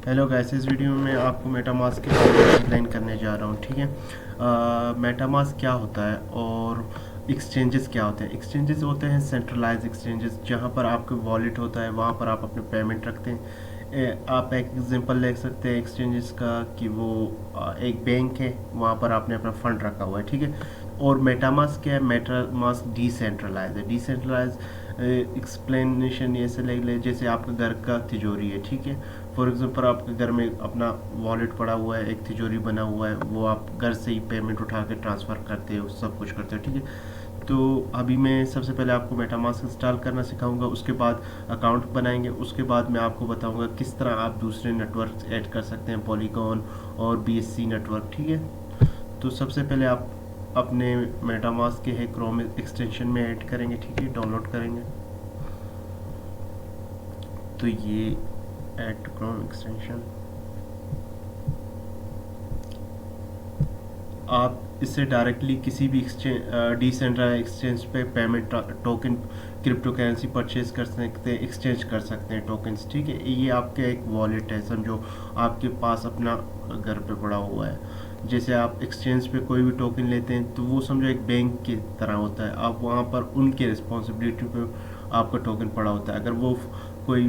Hello guys, इस video में मैं आपको मेटामास्क के बारे में एक्सप्लेन करने जा रहा हूँ। ठीक है। मेटामास्क क्या होता है और एक्सचेंजेस क्या होते हैं। एक्सचेंजेस होते हैं सेंट्रलाइज एक्सचेंजेस, जहाँ पर आपका वॉलेट होता है, वहाँ पर आप अपने पेमेंट रखते हैं। आप एक एग्जांपल ले सकते हैं एक्सचेंजेस का कि वो एक बैंक है, वहाँ पर आपने अपना फंड रखा हुआ है। ठीक है। और मेटामास्क क्या है? मेटामास्क डिसेंट्रलाइज है। डिसेंट्रलाइज एक्सप्लेनेशन ऐसे ले ले जैसे आपका घर का तिजोरी है। ठीक है। फॉर एग्जांपल आपके घर में अपना वॉलेट पड़ा हुआ है, एक तिजोरी बना हुआ है, वो आप घर से ही पेमेंट उठा के ट्रांसफ़र करते हो, सब कुछ करते हो। ठीक है। तो अभी मैं सबसे पहले आपको मेटामास्क इंस्टॉल करना सिखाऊंगा, उसके बाद अकाउंट बनाएंगे, उसके बाद मैं आपको बताऊंगा किस तरह आप दूसरे नेटवर्क ऐड कर सकते हैं, पॉलीगॉन और BSC नेटवर्क। ठीक है। तो सबसे पहले आप अपने मेटामास्क के है क्रोम एक्सटेंशन में ऐड करेंगे। ठीक है, डाउनलोड करेंगे। तो ये ऐड क्रोम एक्सटेंशन, आप इससे डायरेक्टली किसी भी एक्सचेंज डिसेंट्रलाइज एक्सचेंज पे payment token crypto currency purchase कर सकते हैं, एक्सचेंज कर सकते हैं टोकन्स। ठीक है। ये आपके एक वॉलेट है, समझो आपके पास अपना घर पे पड़ा हुआ है। जैसे आप एक्सचेंज पे कोई भी टोकन लेते हैं तो वो समझो एक बैंक की तरह होता है, आप वहाँ पर उनके रिस्पॉन्सिबिलिटी पे आपका टोकन पड़ा होता है। अगर वो कोई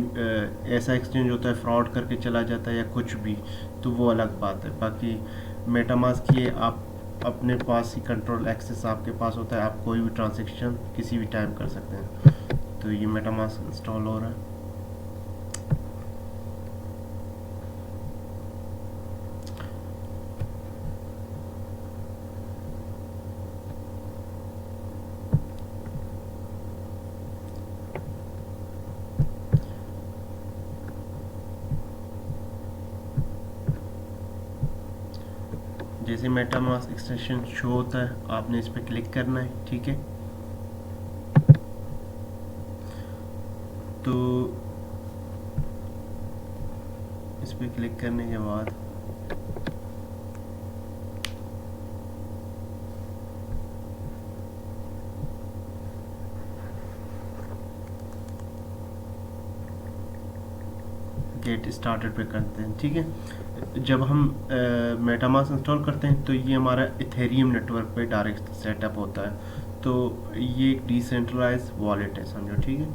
ऐसा एक्सचेंज होता है फ्रॉड करके चला जाता है या कुछ भी, तो वो अलग बात है। बाकी मेटामास्क ये आप अपने पास ही कंट्रोल एक्सेस आपके पास होता है, आप कोई भी ट्रांजेक्शन किसी भी टाइम कर सकते हैं। तो ये मेटामास्क इंस्टॉल हो रहा है। जैसे मेटामास्क एक्सटेंशन शो होता है, आपने इस पर क्लिक करना है। ठीक है। तो इस पर क्लिक करने के बाद गेट स्टार्टेड पे करते हैं। ठीक है। जब हम मेटामास्क इंस्टॉल करते हैं तो ये हमारा इथेरियम नेटवर्क पे डायरेक्ट सेटअप होता है। तो ये एक डिसेंट्रलाइज वॉलेट है, समझो। ठीक है।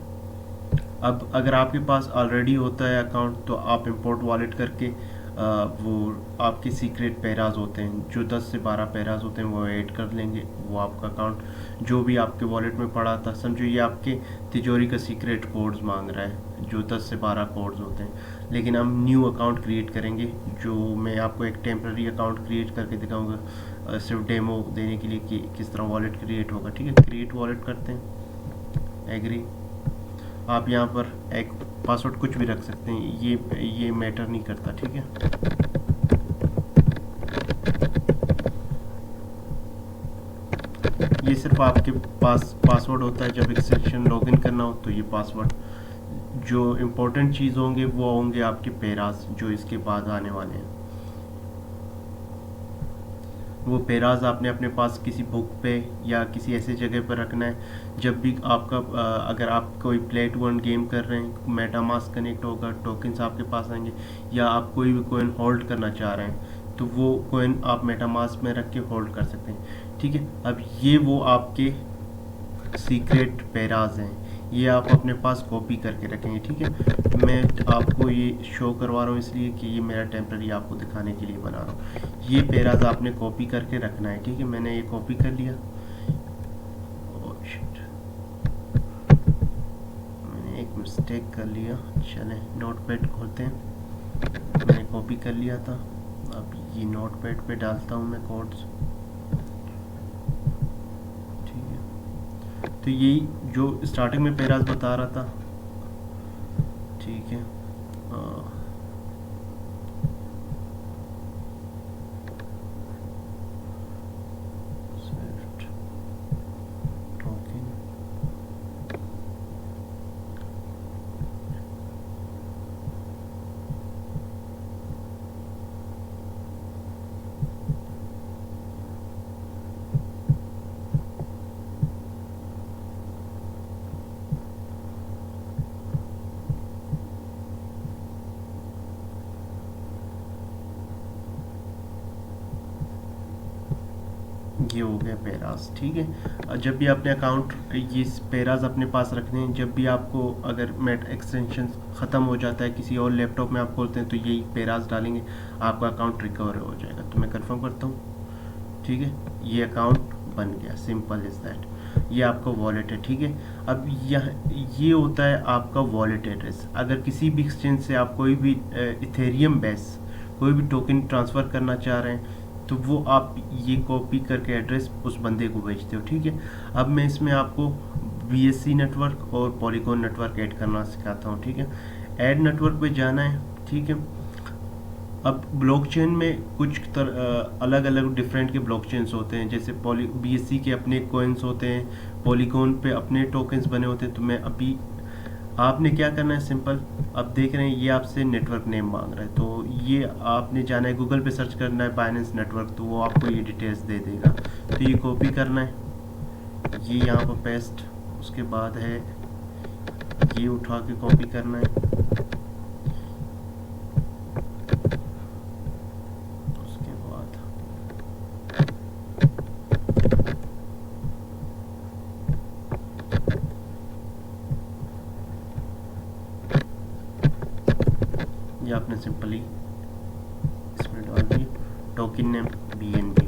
अब अगर आपके पास ऑलरेडी होता है अकाउंट, तो आप इंपोर्ट वॉलेट करके वो आपके सीक्रेट पैराज होते हैं, जो 10 से 12 पैराज होते हैं, वो ऐड कर लेंगे। वो आपका अकाउंट जो भी आपके वॉलेट में पड़ा था, समझो ये आपके तिजोरी का सीक्रेट कोड्स मांग रहा है, जो 10 से 12 कोड्स होते हैं। लेकिन हम न्यू अकाउंट क्रिएट करेंगे, जो मैं आपको एक टेम्प्रेरी अकाउंट क्रिएट करके दिखाऊंगा, सिर्फ डेमो देने के लिए कि किस तरह वॉलेट क्रिएट होगा। ठीक है। क्रिएट वॉलेट करते हैं, एग्री। आप यहाँ पर एक पासवर्ड कुछ भी रख सकते हैं, ये मैटर नहीं करता। ठीक है। ये सिर्फ आपके पास पासवर्ड होता है, जब एक्सटेंशन लॉगिन करना हो तो ये पासवर्ड। जो इम्पोर्टेंट चीज़ होंगे वो होंगे आपके पेरास, जो इसके बाद आने वाले हैं। वो पेराज आपने अपने पास किसी बुक पे या किसी ऐसी जगह पर रखना है। जब भी आपका अगर आप कोई प्ले टू अर्न गेम कर रहे हैं, मेटामास्क कनेक्ट होगा, टोकन्स आपके पास आएंगे, या आप कोई भी कोइन होल्ड करना चाह रहे हैं, तो वो कोइन आप मेटामास्क में रख के होल्ड कर सकते हैं। ठीक है। अब ये वो आपके सीक्रेट पैराज हैं, ये आप अपने पास कॉपी करके रखेंगे। ठीक है। मैं आपको ये शो करवा रहा हूँ इसलिए कि ये मेरा टेम्प्रेरी आपको दिखाने के लिए बना रहा हूँ। ये पैराज आपने कॉपी करके रखना है। ठीक है। मैंने ये कॉपी कर लिया। ओह शिट, मैंने एक मिस्टेक कर लिया। चलें नोटपैड खोलते हैं। मैंने कॉपी कर लिया था, अब ये नोटपैड पे डालता हूँ मैं कोड्स। तो यही जो स्टार्टिंग में पैराज बता रहा था। ठीक है। स्विफ्ट टोकन, ये हो गया पेरास, ठीक है। जब भी अपने अकाउंट ये पेरास अपने पास रखने हैं, जब भी आपको अगर मेट एक्सटेंशन ख़त्म हो जाता है किसी और लैपटॉप में आप खोलते हैं तो यही पेरास डालेंगे, आपका अकाउंट रिकवर हो जाएगा। तो मैं कंफर्म करता हूँ, ठीक है। ये अकाउंट बन गया, सिंपल इज़ दैट। ये आपका वॉलेट है, ठीक है। अब ये होता है आपका वॉलेट एड्रेस। अगर किसी भी एक्सचेंज से आप कोई भी इथेरियम बेस कोई भी टोकन ट्रांसफ़र करना चाह रहे हैं तो वो आप ये कॉपी करके एड्रेस उस बंदे को भेजते हो, ठीक है। अब मैं इसमें आपको BSC नेटवर्क और पॉलीगॉन नेटवर्क ऐड करना सिखाता हूँ, ठीक है। ऐड नेटवर्क पे जाना है, ठीक है। अब ब्लॉकचेन में कुछ अलग अलग डिफरेंट के ब्लॉकचेन्स होते हैं, जैसे BSC के अपने कॉइन्स होते हैं, पॉलीगॉन पे अपने टोकन्स बने होते हैं। तो मैं अभी आपने क्या करना है, सिंपल, अब देख रहे हैं ये आपसे नेटवर्क नेम मांग रहा है, तो ये आपने जाना है गूगल पे सर्च करना है बाइनेंस नेटवर्क, तो वो आपको ये डिटेल्स दे देगा। तो ये कॉपी करना है, ये यहाँ पर पेस्ट, उसके बाद है ये उठा के कॉपी करना है, उसके बाद ये आपने सिंपली इसमें डाल दिया, टोकन नेम BNB।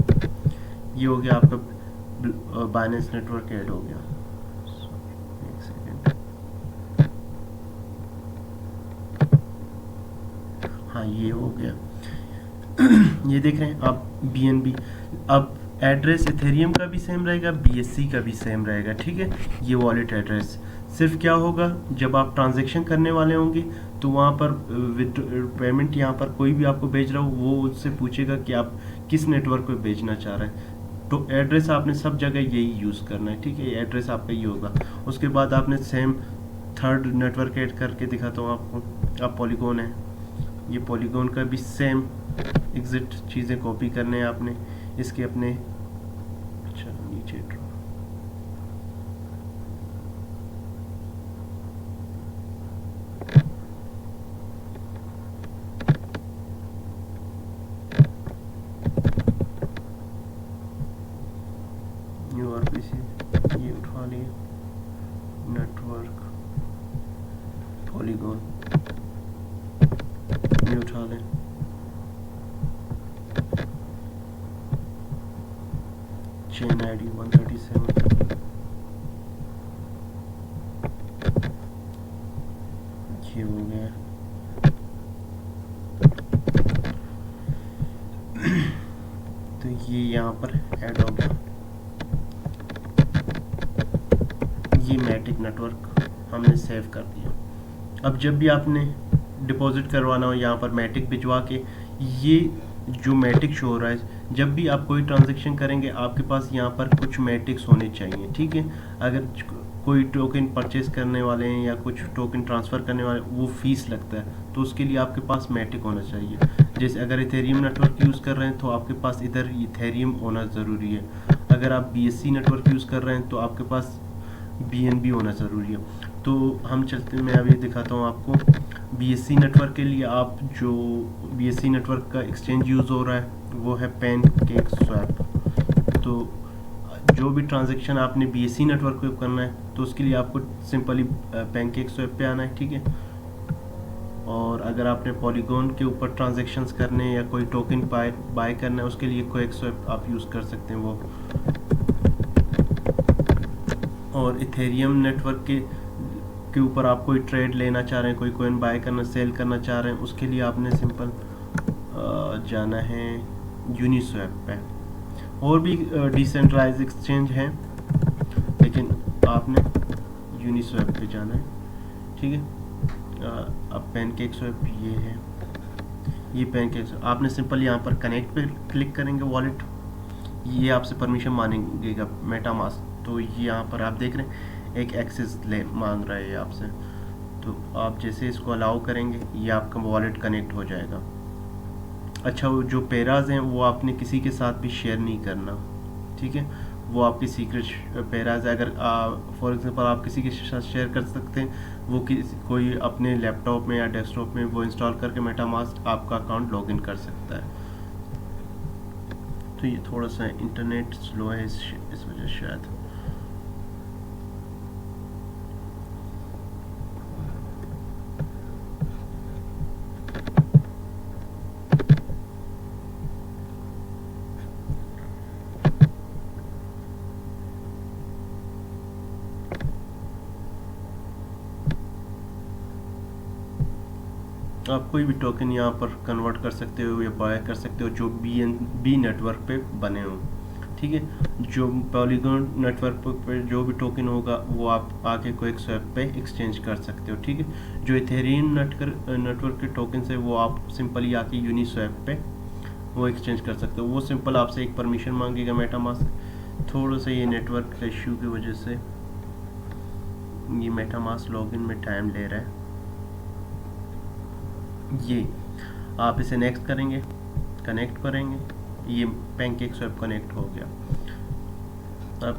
ये हो गया आपका बाइनेंस नेटवर्क ऐड हो गया। एक सेकेंड, हाँ ये हो गया। ये देख रहे हैं आप BNB। अब एड्रेस इथेरियम का भी सेम रहेगा, BSC का भी सेम रहेगा, ठीक है। ये वॉलेट एड्रेस सिर्फ क्या होगा, जब आप ट्रांजैक्शन करने वाले होंगे तो वहाँ पर विद पेमेंट यहाँ पर कोई भी आपको भेज रहा हो वो उससे पूछेगा कि आप किस नेटवर्क पे भेजना चाह रहे हैं। तो एड्रेस आपने सब जगह यही यूज़ करना है, ठीक है। एड्रेस आपका ये होगा। उसके बाद आपने सेम थर्ड नेटवर्क ऐड करके दिखाता हूँ आपको। आप पॉलीगॉन है, ये पॉलीगॉन का भी सेम एग्जिट चीज़ें कॉपी करने हैं आपने, इसके अपने, अच्छा नीचे ये उठा लिए, नेटवर्क पॉलीगॉन ये उठा लें, चेन ID 137, ये हो गया। तो ये यहाँ पर ऐड हो गया, ये मैटिक नेटवर्क हमने सेव कर दिया। अब जब भी आपने डिपॉजिट करवाना हो यहाँ पर मैटिक भिजवा के, ये जो मैटिक शो हो रहा है, जब भी आप कोई ट्रांजैक्शन करेंगे आपके पास यहाँ पर कुछ मैटिक्स होने चाहिए, ठीक है। अगर कोई टोकन परचेज करने वाले हैं या कुछ टोकन ट्रांसफ़र करने वाले, वो फीस लगता है, तो उसके लिए आपके पास मैटिक होना चाहिए। जैसे अगर इथेरियम नेटवर्क यूज़ कर रहे हैं तो आपके पास इधर इथेरियम होना ज़रूरी है। अगर आप BSC नेटवर्क यूज़ कर रहे हैं तो आपके पास BNB होना ज़रूरी है। तो हम चलते हैं, मैं अभी दिखाता हूँ आपको। BSC नेटवर्क के लिए आप जो BSC नेटवर्क का एक्सचेंज यूज़ हो रहा है वो है PancakeSwap। तो जो भी ट्रांजैक्शन आपने BSC नेटवर्क पे करना है तो उसके लिए आपको सिंपली PancakeSwap पे आना है, ठीक है। और अगर आपने पॉलीगॉन के ऊपर ट्रांजैक्शंस करने हैं या कोई टोकन बाय करना है उसके लिए QuakeSwap आप यूज़ कर सकते हैं वो। और इथेरियम नेटवर्क के ऊपर आप कोई ट्रेड लेना चाह रहे हैं, कोई कॉइन बाय करना सेल करना चाह रहे हैं, उसके लिए आपने सिंपल जाना है यूनिस्वैप पे। और भी डिसेंट्रलाइज एक्सचेंज हैं लेकिन आपने यूनिस्वैप पे जाना है, ठीक है। अब पैनकेकस्वैप ये है, ये पैनकेकस्वैप आपने सिंपल यहाँ पर कनेक्ट पे क्लिक करेंगे वॉलेट, ये आपसे परमिशन मांगेगा मेटामास्क। तो ये यहाँ पर आप देख रहे हैं एक एक्सेस ले मांग रहा है ये आपसे, तो आप जैसे इसको अलाउ करेंगे ये आपका वॉलेट कनेक्ट हो जाएगा। अच्छा, वो जो पेराज हैं वो आपने किसी के साथ भी शेयर नहीं करना, ठीक है। वो आपकी सीक्रेट पेराज है। अगर फॉर एग्जांपल आप किसी के साथ शेयर कर सकते हैं, वो कोई अपने लैपटॉप में या डेस्कटॉप में वो इंस्टॉल करके मेटामास्क आपका अकाउंट लॉगिन कर सकता है। तो ये थोड़ा सा इंटरनेट स्लो है इस वजह से शायद। आप कोई भी टोकन यहाँ पर कन्वर्ट कर सकते हो या बाय कर सकते हो जो बी नेटवर्क पे बने हो, ठीक है। जो पॉलीगॉन नेटवर्क पे जो भी टोकन होगा वो आप आके कोई एक स्वैप पे एक्सचेंज कर सकते हो, ठीक है। जो इथेरियम नेटवर्क के टोकन है वो आप सिंपली आके यूनिस्वैप पे वो एक्सचेंज कर सकते हो। वो सिंपल आपसे एक परमिशन मांगेगा मेटामास्क। थोड़ा सा ये नेटवर्क का इश्यू की वजह से ये मेटामास्क लॉगिन में टाइम ले रहा है। ये आप इसे नेक्स्ट करेंगे, कनेक्ट करेंगे, ये PancakeSwap कनेक्ट हो गया। अब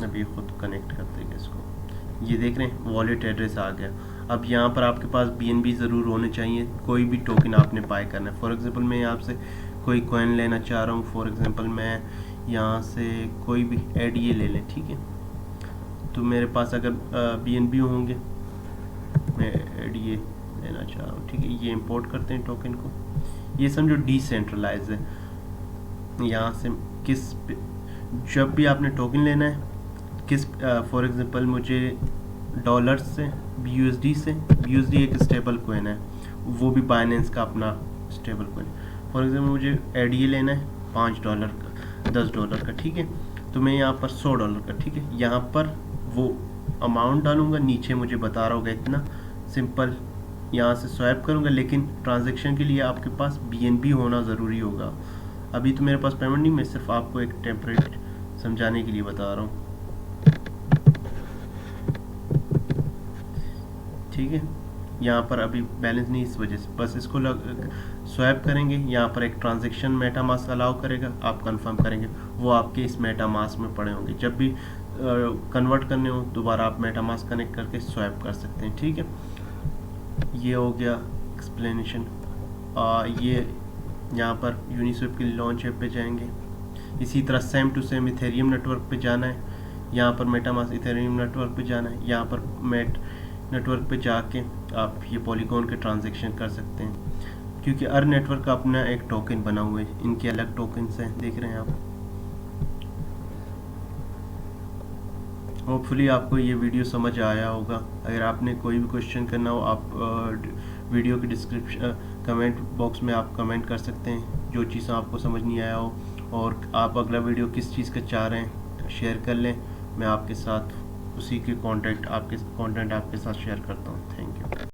अभी खुद कनेक्ट कर देंगे इसको। ये देख रहे हैं वॉलेट एड्रेस आ गया। अब यहाँ पर आपके पास BNB ज़रूर होने चाहिए, कोई भी टोकन आपने बाय करना है। फॉर एग्जांपल मैं यहाँ से कोई कॉइन लेना चाह रहा हूँ, फॉर एग्जांपल मैं यहाँ से कोई भी ADA ले लें, ठीक है। तो मेरे पास अगर BNB होंगे, मैं ADA लेना चाह रहा हूँ, ठीक है। ये इंपोर्ट करते हैं टोकन को। ये समझो डिसेंट्रलाइज है। यहाँ से जब भी आपने टोकन लेना है फॉर एग्जांपल मुझे डॉलर से BUSD एक स्टेबल कोइन है, वो भी बाइनेंस का अपना स्टेबल कोइन। फॉर एग्जांपल मुझे ADA लेना है $5 का, $10 का, ठीक है। तो मैं यहाँ पर $100 का, ठीक है, यहाँ पर वो अमाउंट डालूंगा, नीचे मुझे बता रहा होगा इतना, सिंपल यहाँ से स्वैप करूँगा। लेकिन ट्रांजैक्शन के लिए आपके पास BNB होना ज़रूरी होगा। अभी तो मेरे पास पेमेंट नहीं, मैं सिर्फ आपको एक टेम्परेरी समझाने के लिए बता रहा हूँ, ठीक है। यहाँ पर अभी बैलेंस नहीं, इस वजह से बस इसको स्वैप करेंगे। यहाँ पर एक ट्रांजैक्शन मेटामास्क अलाउ करेगा, आप कंफर्म करेंगे, वो आपके इस मेटामास्क में पड़े होंगे। जब भी कन्वर्ट करने हो दोबारा आप मेटामास्क कनेक्ट करके स्वैप कर सकते हैं, ठीक है। ये हो गया एक्सप्लेनेशन। ये यहाँ पर यूनिस्वैप की लॉन्च ऐप पे जाएंगे। इसी तरह same to same Ethereum network पे जाना है, यहाँ पर मेटामास्क इथेरियम नेटवर्क पे जाना है, यहाँ पर नेटवर्क पे जाके आप ये पॉलीगॉन के ट्रांजैक्शन कर सकते हैं, क्योंकि हर नेटवर्क का अपना एक टोकन बना हुआ है, इनके अलग टोकन्स हैं, देख रहे हैं आप। होपफुली आपको ये वीडियो समझ आया होगा। अगर आपने कोई भी क्वेश्चन करना हो आप वीडियो के डिस्क्रिप्शन कमेंट बॉक्स में आप कमेंट कर सकते हैं, जो चीज़ आपको समझ नहीं आया हो। और आप अगला वीडियो किस चीज़ का चाह रहे हैं शेयर कर लें, मैं आपके साथ उसी के कंटेंट आपके साथ शेयर करता हूँ। Thank you.